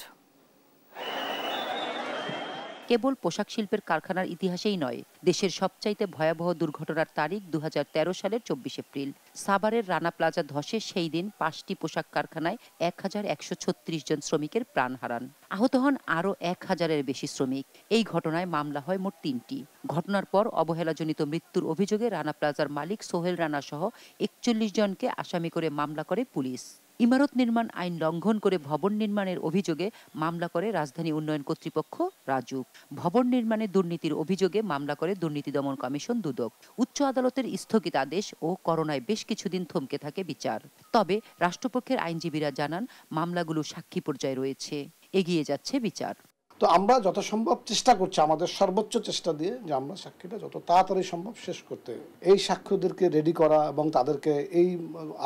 কেবল পোশাক শিল্পের কারখানার ইতিহাসেই নয়, দেশের সবচাইতে ভয়াবহ দুর্ঘটনার তারিখ 2013 সালের 24 এপ্রিল। সাভারের রানা প্লাজা ধসে সেই দিন 5টি পোশাক কারখানায় 1136 জন শ্রমিকের প্রাণ হারান। আহত হন আরও 1000-এর বেশি শ্রমিক। এই ঘটনায় মামলা হয় মোট 3টি। ঘটনার পর অবহেলাজনিত মৃত্যুর অভিযোগে রানা প্লাজার মালিক সোহেল রানা সহ 41 জনকে আসামি করে মামলা করে পুলিশ। ইমারত নির্মাণ আইন লঙ্ঘন করে ভবন নির্মাণের অভিযোগে মামলা করে রাজধানী উন্নয়ন কর্তৃপক্ষ রাজুক। ভবন নির্মাণে দুর্নীতির অভিযোগে মামলা করে দুর্নীতি দমন কমিশন দুদক। উচ্চ আদালতের স্থগিত আদেশ ও করোনায় বেশ কিছুদিন থমকে থাকে বিচার। তবে রাষ্ট্রপক্ষের আইনজীবীরা জানান মামলাগুলো সাক্ষী পর্যায়ে রয়েছে, এগিয়ে যাচ্ছে বিচার।
তো আমরা যত সম্ভব চেষ্টা করছি, আমাদের সর্বোচ্চ চেষ্টা দিয়ে, যে আমরা সাক্ষীটা যত তাড়াতাড়ি সম্ভব শেষ করতে। এই সাক্ষ্যদেরকে রেডি করা এবং তাদেরকে এই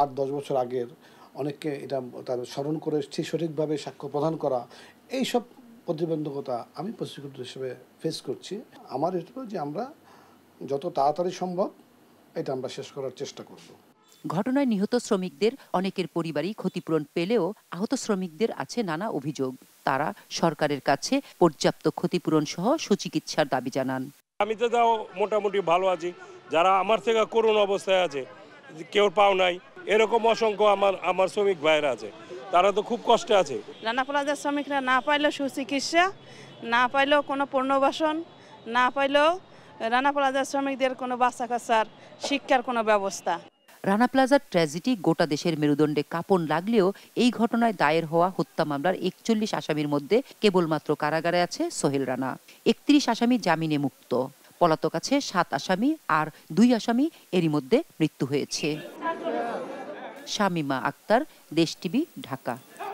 8-10 বছর আগের অনেককে এটা তাদের স্মরণ করে সঠিকভাবে সাক্ষ্য প্রদান করা, এইসব প্রতিবন্ধকতা আমি প্রসিকিউটর হিসেবে ফেস করছি। আমার এটা যে আমরা যত তাড়াতাড়ি সম্ভব এটা আমরা শেষ করার চেষ্টা করব।
ঘটনায় নিহত শ্রমিকদের অনেকের পরিবারই ক্ষতিপূরণ পেলেও আহত শ্রমিকদের আছে নানা অভিযোগ। তারা সরকারের কাছে পর্যাপ্ত ক্ষতিপূরণ সহ সুচিকিৎসার দাবি জানান।
আমি তো তাও মোটামুটি ভালো আছি, যারা আমার থেকে করুণ অবস্থায় আছে, কেউ পাও নাই, এরকম অসংখ্য আমার শ্রমিক ভাইয়েরা আছে, তারা তো খুব কষ্টে আছে।
রানা প্লাজার শ্রমিকরা না পাইলেও সুচিকিৎসা, না পাইলেও কোনো পুনর্বাসন, না পাইলেও রানা প্লাজার শ্রমিকদের কোনো বাচ্চা কাচ্চার শিক্ষার কোনো ব্যবস্থা।
রানা প্লাজার ট্র্যাজেডি গোটা দেশের মেরুদণ্ডে কাঁপন লাগলেও এই ঘটনায় দায়ের হওয়া হত্যা মামলার 41 আসামির মধ্যে কেবলমাত্র কারাগারে আছে সোহেল রানা। 31 আসামি জামিনে মুক্ত। পলাতক আছে 7 আসামি, আর 2 আসামি এরই মধ্যে মৃত্যু হয়েছে। শামীমা আক্তার, দেশ টিভি, ঢাকা।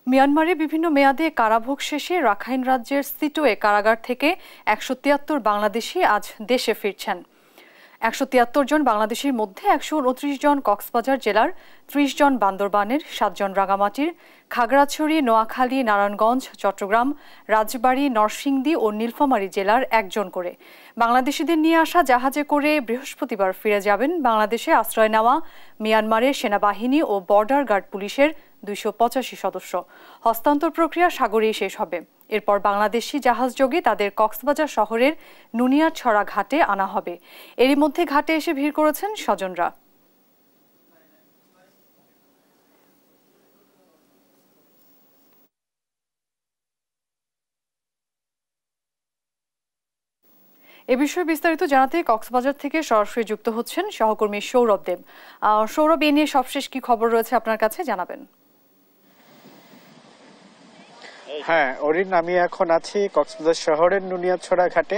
মিয়ানমারে বিভিন্ন মেয়াদে কারাভোগ শেষে রাখাইন রাজ্যের সিটোয়ে কারাগার থেকে 173 বাংলাদেশি আজ দেশে ফিরছেন। 173 জন বাংলাদেশির মধ্যে 129 জন কক্সবাজার জেলার, 30 জন বান্দরবানের, 7 জন রাঙামাটির, খাগড়াছড়ি, নোয়াখালী, নারায়ণগঞ্জ, চট্টগ্রাম, রাজবাড়ী, নরসিংদী ও নীলফামারী জেলার 1 জন করে। বাংলাদেশিদের নিয়ে আসা জাহাজে করে বৃহস্পতিবার ফিরে যাবেন বাংলাদেশে আশ্রয় নেওয়া মিয়ানমারের সেনাবাহিনী ও বর্ডার গার্ড পুলিশের 285 সদস্য। হস্তান্তর প্রক্রিয়া সাগরেই শেষ হবে। এরপর বাংলাদেশি জাহাজযোগে তাদের কক্সবাজার শহরের নুনিয়ারছড়া ঘাটে আনা হবে। এরই মধ্যে ঘাটে এসে ভিড় করেছেন স্বজনরা। এ বিষয়ে বিস্তারিত জানাতে কক্সবাজার থেকে সরাসরি যুক্ত হচ্ছেন সহকর্মী সৌরভ দেব। সৌরভ, এ নিয়ে সবশেষ কি খবর রয়েছে আপনার কাছে জানাবেন?
হ্যাঁ অরিন, আমি এখন আছি কক্সবাজার শহরের নুনিয়ারছড়া ঘাটে,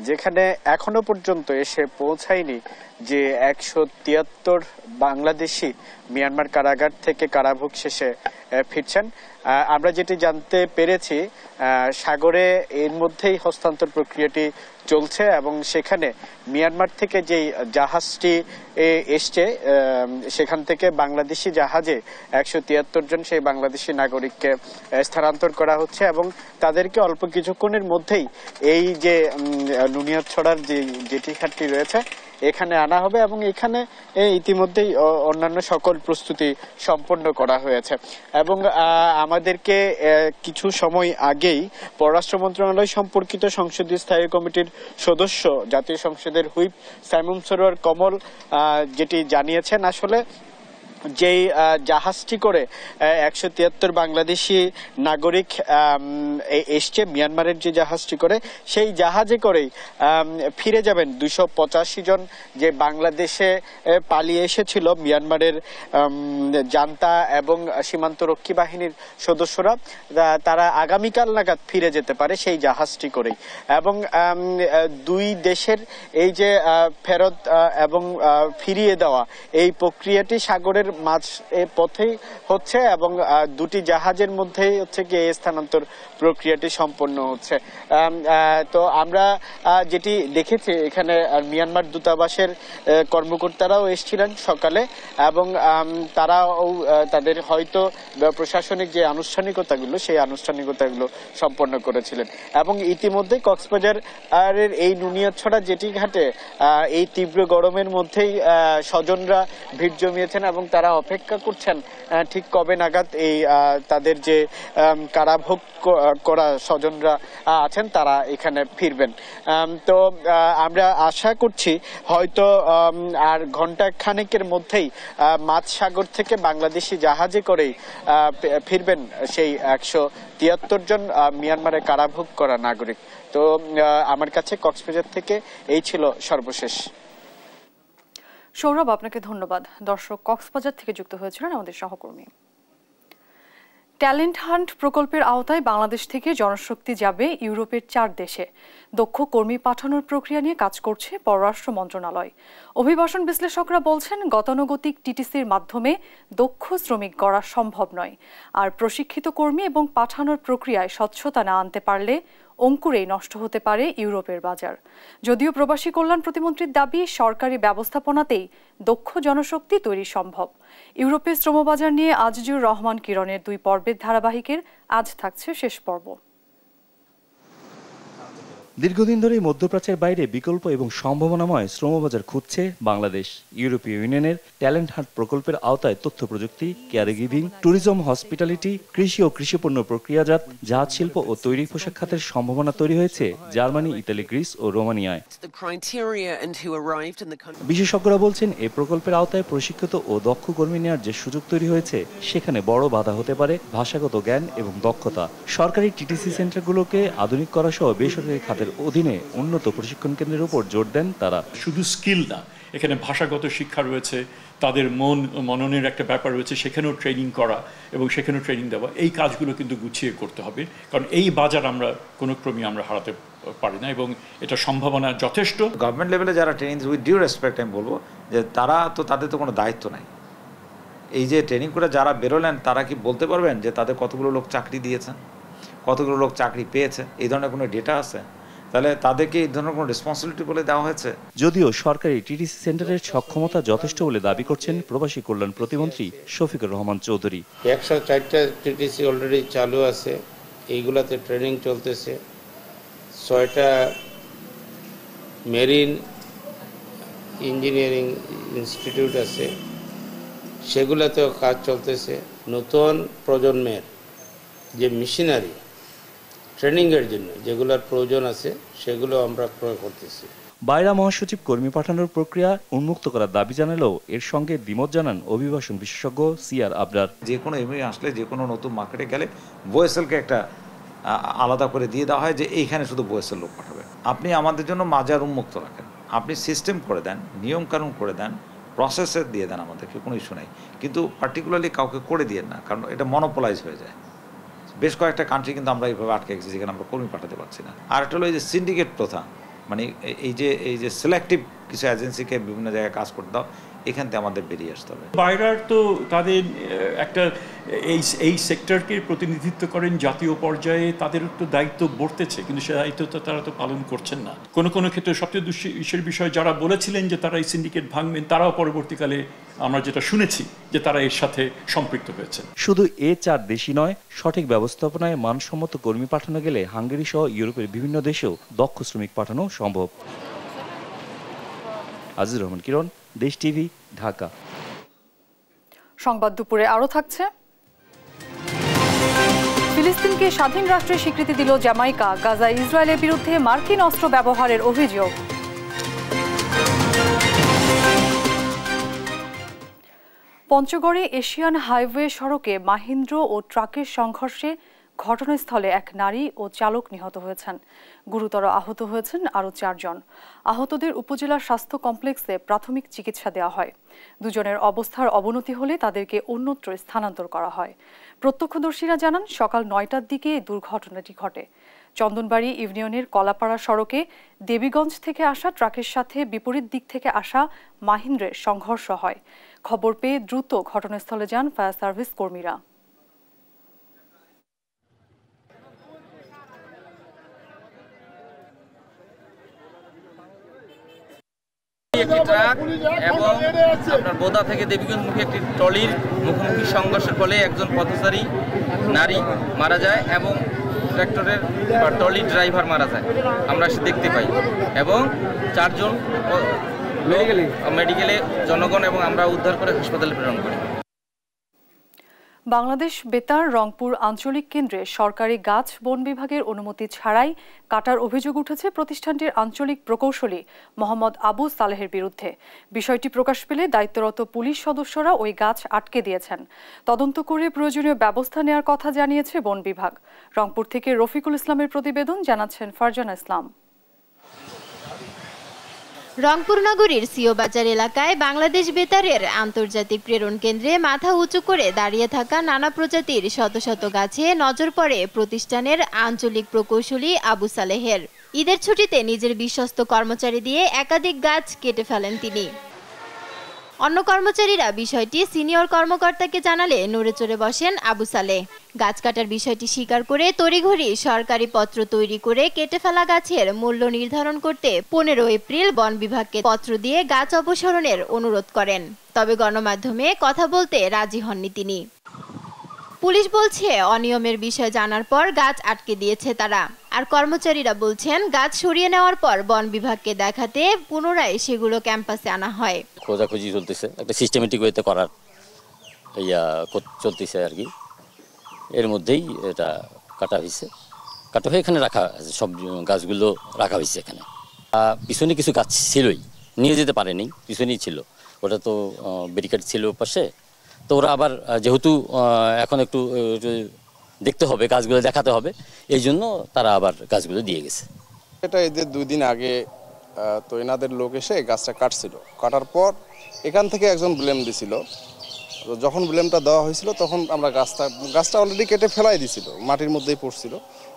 যেখানে এখনো পর্যন্ত এসে পৌঁছায়নি যে 173 বাংলাদেশি মিয়ানমার কারাগার থেকে কারাভোগ শেষে ফিরছেন। আমরা যেটি জানতে পেরেছি সাগরে এর মধ্যেই হস্তান্তর প্রক্রিয়াটি চলছে এবং সেখানে মিয়ানমার থেকে যেই জাহাজটি এসছে সেখান থেকে বাংলাদেশি জাহাজে 173 জন সেই বাংলাদেশি নাগরিককে স্থানান্তর করা হচ্ছে এবং তাদেরকে অল্প কিছুক্ষণের মধ্যেই এই যে নুনিয়াছড়ার যে জেটিঘাটটি রয়েছে এখানে আনা হবে এবং এখানে ইতিমধ্যেই অন্যান্য সকল প্রস্তুতি সম্পন্ন করা হয়েছে। এবং আমাদেরকে কিছু সময় আগেই পররাষ্ট্র মন্ত্রণালয় সম্পর্কিত সংসদীয় স্থায়ী কমিটির সদস্য জাতীয় সংসদের হুইপ সাইমুম সরোয়ার কমল যেটি জানিয়েছেন আসলে যেই জাহাজটি করে 173 বাংলাদেশি নাগরিক এসছে মিয়ানমারের যে জাহাজটি করে সেই জাহাজে করেই ফিরে যাবেন 285 জন যে বাংলাদেশে পালিয়ে এসেছিল মিয়ানমারের জান্তা এবং সীমান্ত রক্ষী বাহিনীর সদস্যরা তারা আগামীকাল নাগাদ ফিরে যেতে পারে সেই জাহাজটি করেই। এবং দুই দেশের এই যে ফেরত এবং ফিরিয়ে দেওয়া এই প্রক্রিয়াটি সাগরের মাঝ পথেই হচ্ছে এবং দুটি জাহাজের মধ্যেই হচ্ছে কি স্থানান্তর প্রক্রিয়াটি সম্পন্ন হচ্ছে। তো আমরা যেটি দেখেছি এখানে মিয়ানমার দূতাবাসের কর্মকর্তারাও এসেছিলেন সকালে এবং তারাও তাদের হয়তো প্রশাসনিক যে আনুষ্ঠানিকতাগুলো সেই আনুষ্ঠানিকতাগুলো সম্পন্ন করেছিলেন। এবং ইতিমধ্যে কক্সবাজারের এই নুনিয়াছড়া জেটি ঘাটে এই তীব্র গরমের মধ্যেই স্বজনরা ভিড় জমিয়েছেন এবং তারা অপেক্ষা করছেন ঠিক কবে নাগাদ এই তাদের যে কারাভোগ করা স্বজনরা আছেন তারা এখানে ফিরবেন। তো আমরা আশা করছি হয়তো আর ঘন্টা খানেকের মধ্যেই মাঝসাগর থেকে বাংলাদেশি জাহাজে করেই ফিরবেন সেই 173 জন মিয়ানমারে কারাভোগ করা নাগরিক। তো আমার কাছে কক্সবাজার থেকে এই ছিল সর্বশেষ।
সৌরভ, আপনাকে ধন্যবাদ। দর্শক, কক্সবাজার থেকে যুক্ত হয়েছিলেন আমাদের সহকর্মী। ট্যালেন্ট হান্ট প্রকল্পের আওতায় বাংলাদেশ থেকে জনশক্তি যাবে ইউরোপের 4 দেশে। দক্ষ কর্মী পাঠানোর প্রক্রিয়া নিয়ে কাজ করছে পররাষ্ট্র মন্ত্রণালয়। অভিবাসন বিশ্লেষকরা বলছেন গতানুগতিক টিটিসির মাধ্যমে দক্ষ শ্রমিক গড়া সম্ভব নয়। আর প্রশিক্ষিত কর্মী এবং পাঠানোর প্রক্রিয়ায় স্বচ্ছতা না আনতে পারলে অঙ্কুরেই নষ্ট হতে পারে ইউরোপের বাজার। যদিও প্রবাসী কল্যাণ প্রতিমন্ত্রীর দাবি সরকারি ব্যবস্থাপনাতেই দক্ষ জনশক্তি তৈরি সম্ভব। ইউরোপের শ্রমবাজার নিয়ে আজিজুর রহমান কিরণের 2 পর্বের ধারাবাহিকের আজ থাকছে শেষ পর্ব।
দীর্ঘদিন ধরে মধ্যপ্রাচ্যের বাইরে বিকল্প এবং সম্ভাবনাময় শ্রমবাজার খুঁজছে বাংলাদেশ। ইউরোপীয় ইউনিয়নের ট্যালেন্ট হান্ট প্রকল্পের আওতায় তথ্য প্রযুক্তি, কেয়ার গিভিং, ট্যুরিজম, হসপিটালিটি, কৃষি ও কৃষিপণ্য প্রক্রিয়াজাত, জাহাজ শিল্প ও তৈরি পোশাক খাতের সম্ভাবনা তৈরি হয়েছে জার্মানি, ইতালি, গ্রিস ও রোমানিয়ায়। বিশেষজ্ঞরা বলছেন এই প্রকল্পের আওতায় প্রশিক্ষিত ও দক্ষ কর্মী নেওয়ার যে সুযোগ তৈরি হয়েছে সেখানে বড় বাধা হতে পারে ভাষাগত জ্ঞান এবং দক্ষতা। সরকারি টিটিসি সেন্টারগুলোকে আধুনিক করা সহ বেসরকারি খাতের অধীনে উন্নত প্রশিক্ষণ কেন্দ্রের উপর জোর দেন তারা।
শুধু স্কিল না, এখানে ভাষাগত শিক্ষা রয়েছে, তাদের মননের একটা ব্যাপার রয়েছে, সেখানেও ট্রেনিং করা এবং সেখানেও ট্রেনিং দেওয়া, এই কাজগুলো কিন্তু গুছিয়ে করতে হবে। কারণ এই বাজার আমরা কোনো ক্রমে আমরা হারাতে পারি না এবং এটা সম্ভাবনা যথেষ্ট।
গভর্নমেন্ট লেভেলে যারা ট্রেনিং, উইথ ডিউ রেসপেক্ট আমি বলবো যে তারা তো তাদের তো কোনো দায়িত্ব নাই। এই যে ট্রেনিং করে যারা বেরোলেন তারা কি বলতে পারবেন যে তাদের কতগুলো লোক চাকরি দিয়েছেন, কতগুলো লোক চাকরি পেয়েছে? এই ধরনের কোনো ডেটা আছে? তাহলে তাদেরকে এই ধরনের কোনো রেসপন্সিবিলিটি বলে দেওয়া হয়েছে?
যদিও সরকারি টিটিসি সেন্টারের সক্ষমতা যথেষ্ট বলে দাবি করছেন প্রবাসী কল্যাণ প্রতিমন্ত্রী শফিকুর রহমান চৌধুরী।
104টা টিটিসি অলরেডি চালু আছে, এইগুলাতে ট্রেনিং চলতেছে। 6টা মেরিন ইঞ্জিনিয়ারিং ইনস্টিটিউট আছে, সেগুলোতেও কাজ চলতেছে। নতুন প্রজন্মের যে মেশিনারি ট্রেনিংয়ের জন্য যেগুলোর প্রয়োজন আছে সেগুলো আমরা ক্রয় করতেছি।
বাইরা মহাসচিব কর্মী পাঠানোর প্রক্রিয়া উন্মুক্ত করার দাবি জানালেও এর সঙ্গে দ্বিমত জানান অভিবাসন বিশেষজ্ঞ সিআর আবরার।
যে কোনো এমনি আসলে যে কোনো নতুন মার্কেটে গেলে বয়েসেলকে একটা আলাদা করে দিয়ে দেওয়া হয় যে এইখানে শুধু বয়েসেল লোক পাঠাবে। আপনি আমাদের জন্য মাজার উন্মুক্ত রাখেন, আপনি সিস্টেম করে দেন, নিয়মকানুন করে দেন, প্রসেসে দিয়ে দেন, আমাদেরকে কোনো ইস্যু নেই। কিন্তু পার্টিকুলারলি কাউকে করে দিয়ে না, কারণ এটা মনোপলাইজ হয়ে যায়। বেশ কয়েকটা কান্ট্রি কিন্তু আমরা এইভাবে আটকে গেছি যেখানে আমরা কর্মী পাঠাতে পারছি না। আর একটা হলো এই যে সিন্ডিকেট প্রথা, মানে এই যে সিলেক্টিভ কিছু এজেন্সিকে বিভিন্ন জায়গায় কাজ করতে দাও, এখান থেকে আমাদের বেরিয়ে আসতে হবে।
বাইরার তো তাদের একটা এই সেক্টরকে প্রতিনিধিত্ব করেন জাতীয় পর্যায়ে, তাদের তো দায়িত্ব বর্তেছে, কিন্তু সে দায়িত্ব তো তারা তো পালন করছেন না। কোনো কোনো ক্ষেত্রে সবচেয়ে দুঃখের বিষয়, যারা বলেছিলেন যে তারা এই সিন্ডিকেট ভাঙবেন, তারাও পরবর্তীকালে আমরা যেটা শুনেছি যে তারা এর সাথে সম্পৃক্ত হয়েছে।
শুধু 4 দেশই নয়, সঠিক ব্যবস্থাপনায় মানসম্মত কর্মী পাঠানো গেলে হাঙ্গেরি সহ ইউরোপের বিভিন্ন দেশেও দক্ষ শ্রমিক পাঠানো সম্ভব। আজিজুর রহমান কিরণ, দেশ টিভি, ঢাকা।
সংবাদ দুপুরে আরো থাকছে। ফিলিস্তিনকে স্বাধীন রাষ্ট্রের স্বীকৃতি দিল জামাইকা। গাজায় ইসরায়েলের বিরুদ্ধে মার্কিন অস্ত্র ব্যবহারের অভিযোগ। পঞ্চগড়ে এশিয়ান হাইওয়ে সড়কে মাহিন্দ্র ও ট্রাকের সংঘর্ষে ঘটনাস্থলে এক নারী ও চালক নিহত হয়েছেন। গুরুতর আহত হয়েছেন আরও 4 জন। আহতদের উপজেলা স্বাস্থ্য কমপ্লেক্সে প্রাথমিক চিকিৎসা দেওয়া হয়। দুজনের অবস্থার অবনতি হলে তাদেরকে অন্যত্র স্থানান্তর করা হয়। প্রত্যক্ষদর্শীরা জানান, সকাল 9টার দিকে দুর্ঘটনাটি ঘটে। চন্দনবাড়ি ইউনিয়নের কলাপাড়া সড়কে দেবীগঞ্জ থেকে আসা ট্রাকের সাথে বিপরীত দিক থেকে আসা মাহিন্দ্রের সংঘর্ষ হয়। খবর পেয়ে দ্রুত ঘটনাস্থলে যান ফায়ার সার্ভিস কর্মীরা।
একটি ট্রাক এবং আপনার বোদা থেকে দেবীগঞ্জমুখী একটি ট্রলির মুখোমুখি সংঘর্ষের ফলে একজন পথচারী নারী মারা যায় এবং ট্র্যাক্টরের বা ট্রলির ড্রাইভার মারা যায়, আমরা দেখতে পাই, এবং 4 জন মেডিকেলে জনগণ এবং আমরা উদ্ধার করে হাসপাতালে প্রেরণ করি।
বাংলাদেশ বেতার রংপুর আঞ্চলিক কেন্দ্রে সরকারি গাছ বন বিভাগের অনুমতি ছাড়াই কাটার অভিযোগ উঠেছে প্রতিষ্ঠানটির আঞ্চলিক প্রকৌশলী মোহাম্মদ আবু সালেহের বিরুদ্ধে। বিষয়টি প্রকাশ পেলে দায়িত্বরত পুলিশ সদস্যরা ওই গাছ আটকে দিয়েছেন। তদন্ত করে প্রয়োজনীয় ব্যবস্থা নেওয়ার কথা জানিয়েছে বন বিভাগ। রংপুর থেকে রফিকুল ইসলামের প্রতিবেদন, জানাচ্ছেন ফারজানা ইসলাম।
রংপুর নগরীর সিও বাজার এলাকায় বাংলাদেশ বেতারের আন্তর্জাতিক প্রেরণ কেন্দ্রে মাথা উঁচু করে দাঁড়িয়ে থাকা নানা প্রজাতির শত শত গাছে নজর পড়ে প্রতিষ্ঠানের আঞ্চলিক প্রকৌশলী আবু সালেহের। ঈদের ছুটিতে নিজের বিশ্বস্ত কর্মচারী দিয়ে একাধিক গাছ কেটে ফেলেন তিনি। অন্য কর্মচারীরা বিষয়টি সিনিয়র কর্মকর্তাকে জানালে নড়ে চড়ে বসেন আবু সালেহ। গাছ কাটার বিষয়টি স্বীকার করে তড়িঘড়ি সরকারি পত্র তৈরি করে কেটে ফেলা গাছের মূল্য নির্ধারণ করতে 15 এপ্রিল বন বিভাগকে পত্র দিয়ে গাছ অপসারণের অনুরোধ করেন। তবে গণমাধ্যমে কথা বলতে রাজি হননি তিনি। পুলিশ বলছে, অনিয়মের বিষয় জানার পর গাছ আটকে দিয়েছে তারা। আর কর্মচারীরা বলছেন, গাছ সরিয়ে নেওয়ার পর বন বিভাগকে দেখাতে পুনরায় সেগুলো ক্যাম্পাসে আনা হয়।
খোঁজাখুঁজি চলতেছে, একটা সিস্টেমেটিক ওয়েতে করার চলতেছে আর কি। এর মধ্যেই এটা কাটা হয়ে এখানে রাখা, সব গাছগুলো রাখা হয়েছে এখানে। পিছনে কিছু গাছ ছিলই, নিয়ে যেতে পারেনি, পিছনেই ছিল। ওটা তো ব্যারিকেড ছিল পাশে, তো ওরা আবার যেহেতু এখন একটু দেখতে হবে, গাছগুলো দেখাতে হবে, এই জন্য তারা আবার গাছগুলো দিয়ে গেছে।
এটা এদের 2 দিন আগে তো এনাদের লোক এসে গাছটা কাটছিল। কাটার পর এখান থেকে একজন ব্লেম দিছিল। তো যখন ব্লেমটা দেওয়া হয়েছিল তখন আমরা গাছটা অলরেডি কেটে ফেলাই দিছিল, মাটির মধ্যেই পড়ছিল।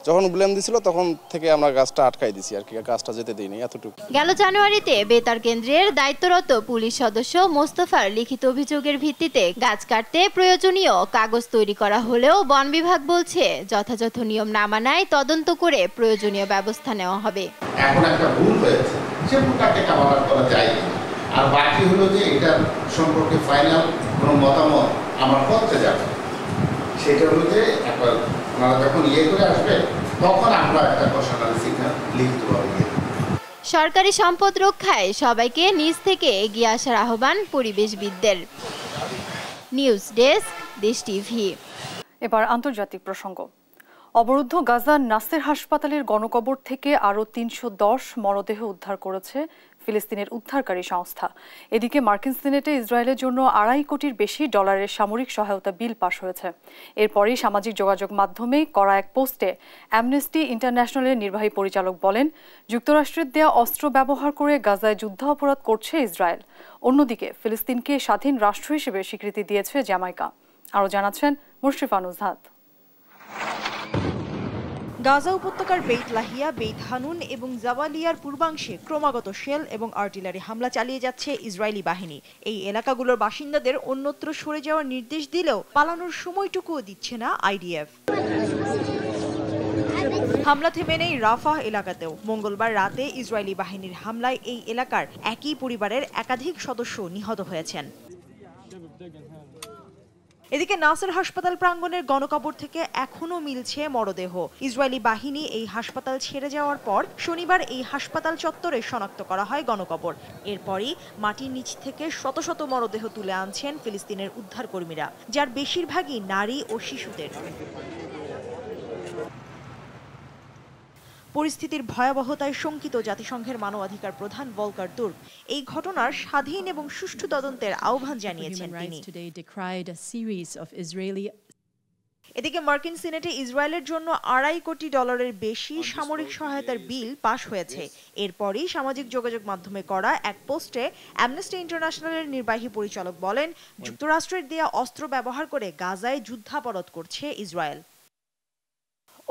যখন ব্লেম দিছিল তখন থেকে আমরা গাছটা আটকাই দিছি আর কি, গাছটা যেতে দিইনি, এতটুকু।
গেল জানুয়ারিতে বেতার কেন্দ্রের দায়িত্বরত পুলিশ সদস্য মোস্তফার লিখিত অভিযোগের ভিত্তিতে গাছ কাটতে প্রয়োজনীয় কাগজ তৈরি করা হলেও বন বিভাগ বলছে, যথাযথ নিয়ম না মানায় তদন্ত করে প্রয়োজনীয় ব্যবস্থা নেওয়া হবে।
এখন একটা ভুল হয়েছে, সে ভুলটাকে কাভার করা যায় না। আর বাকি হলো যে এটার সম্পর্কে ফাইনাল কোনো মতামত আমার করতে যাবে, সেটা হলো যে একবার ওনারা যখন করে আসবে তখন আমরা একটা ঘোষণার সিগন্যাল লিখিতভাবে।
সরকারি সম্পদ রক্ষায় সবাইকে নিজ থেকে এগিয়ে আসার আহ্বান পরিবেশবিদদের। নিউজ ডেস্ক, দেশ টিভি।
এবার আন্তর্জাতিক প্রসঙ্গ। অবরুদ্ধ গাজার নাসের হাসপাতালের গণকবর থেকে আরও 310 মরদেহ উদ্ধার করেছে ফিলিস্তিনের উদ্ধারকারী সংস্থা। এদিকে মার্কিন সিনেটে ইসরায়েলের জন্য $2.5 কোটির বেশি সামরিক সহায়তা বিল পাশ হয়েছে। এরপরই সামাজিক যোগাযোগ মাধ্যমে করা এক পোস্টে অ্যামনেস্টি ইন্টারন্যাশনালের নির্বাহী পরিচালক বলেন, যুক্তরাষ্ট্রের দেয়া অস্ত্র ব্যবহার করে গাজায় যুদ্ধাপরাধ করছে ইসরায়েল। অন্যদিকে ফিলিস্তিনকে স্বাধীন রাষ্ট্র হিসেবে স্বীকৃতি দিয়েছে জামাইকা। আরও জানাচ্ছেন মুশরিফা নুজহাত।
গাজা উপত্যকার বেইত লাহিয়া, বেইত হানুন এবং জাওয়ালিয়ার পূর্বাংশে ক্রমাগত শেল এবং আর্টিলারি হামলা চালিয়ে যাচ্ছে ইসরায়েলি বাহিনী। এই এলাকাগুলোর বাসিন্দাদের অন্যত্র সরে যাওয়ার নির্দেশ দিলেও পালানোর সময়টুকুও দিচ্ছে না আইডিএফ। হামলা থেমে নেই রাফাহ এলাকাতেও। মঙ্গলবার রাতে ইসরায়েলি বাহিনীর হামলায় এই এলাকার একই পরিবারের একাধিক সদস্য নিহত হয়েছেন। এদিকে নাসের হাসপাতাল প্রাঙ্গণের গণকবর থেকে এখনো মিলছে মরদেহ। ইসরায়েলি বাহিনী এই হাসপাতাল ছেড়ে যাওয়ার পর শনিবার এই হাসপাতাল চত্বরে শনাক্ত করা হয় গণকবর। এরপরই মাটির নিচ থেকে শত শত মরদেহ তুলে আনছেন ফিলিস্তিনের উদ্ধারকর্মীরা, যার বেশিরভাগই নারী ও শিশুদের। পরিস্থিতির ভয়াবহতায় শঙ্কিত জাতিসংঘের মানবাধিকার প্রধান ভলকার তুর্ক এই ঘটনার স্বাধীন এবং সুষ্ঠু তদন্তের আহ্বান জানিয়েছেন তিনি। এদিকে মার্কিন সিনেটে ইসরায়েলের জন্য $2.5 কোটি বেশি সামরিক সহায়তার বিল পাশ হয়েছে। এরপরই সামাজিক যোগাযোগ মাধ্যমে করা এক পোস্টে অ্যামনেস্টি ইন্টারন্যাশনালের নির্বাহী পরিচালক বলেন, যুক্তরাষ্ট্রের দেয়া অস্ত্র ব্যবহার করে গাজায় যুদ্ধাপরাধ করছে ইসরায়েল।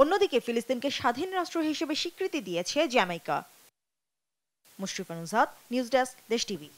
অন্যদিকে ফিলিস্তিনকে স্বাধীন রাষ্ট্র হিসেবে স্বীকৃতি দিয়েছে Jamaica. Mushrifa Nuzhat, news desk, দেশ টিভি।